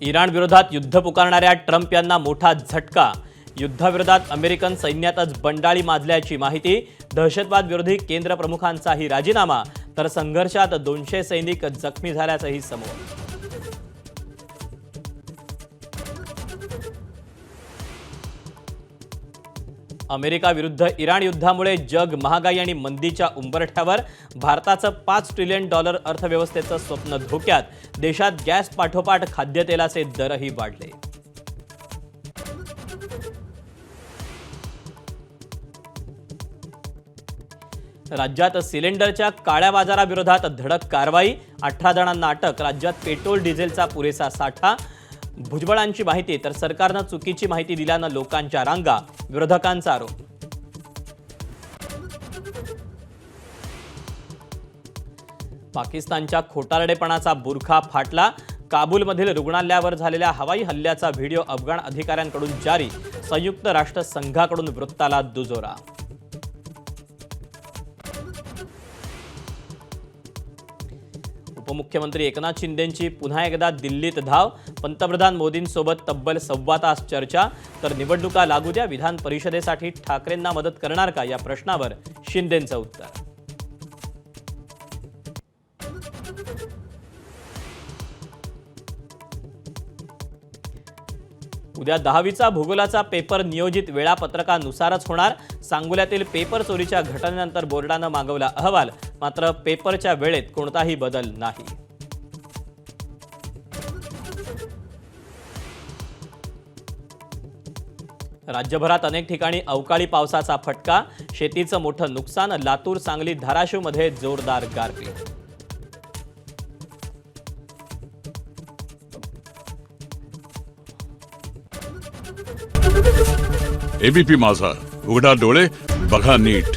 Iran विरोधात युद्ध पुकारणाऱ्या Trump यांना मोठा झटका। युद्धाविरोधात अमेरिकन सैन्यातच बंडाळी माजल्याची माहिती। दहशतवाद विरोधी केंद्र प्रमुखांचाही राजीनामा, तर संघर्षात 200 सैनिक जखमी झाल्याचंही समोर। अमेरिका विरुद्ध इराण युद्धामुळे जग महागाई आणि मंदीच्या उंबरठ्यावर। भारताचं $5 ट्रिलियन अर्थव्यवस्थेचं स्वप्न धोक्यात। देशात गॅस पाठोपाठ खाद्यतेलाचे दरही वाढले। राज्यात सिलेंडरच्या काळ्या बाजाराविरोधात धडक कारवाई। 18 जणांना अटक। राज्यात पेट्रोल डिझेलचा पुरेसा साठा। भुजबळांची माहिती, तर सरकारनं चुकीची माहिती दिल्यानं लोकांच्या रांगा। विरोधकांचा आरोप। पाकिस्तानच्या खोटारडेपणाचा बुरखा फाटला। काबूलमधील रुग्णालयावर झालेल्या हवाई हल्ल्याचा व्हिडिओ अफगाण अधिकाऱ्यांकडून जारी। संयुक्त राष्ट्र संघाकडून वृत्ताला दुजोरा। उपमुख्यमंत्री एकनाथ शिंदेंची पुन्हा एकदा दिल्लीत धाव। पंतप्रधान मोदींसोबत तब्बल 1.25 तास चर्चा। तर निवडणुका लागू द्या, विधान परिषदेसाठी ठाकरेंना मदत करणार का, या प्रश्नावर शिंदेंचं उत्तर। उद्या 10वीचा भूगोलाचा पेपर नियोजित वेळापत्रकानुसारच होणार। सांगोल्यातील पेपर चोरीच्या घटनेनंतर बोर्डानं मागवला अहवाल, मात्र पेपरच्या वेळेत कोणताही बदल नाही। राज्यभरात अनेक ठिकाणी अवकाळी पावसाचा फटका। शेतीचं मोठं नुकसान। लातूर, सांगली, धाराशिवमध्ये जोरदार गारपीट। एबीपी माझा, उघडा डोळे बघा नीट।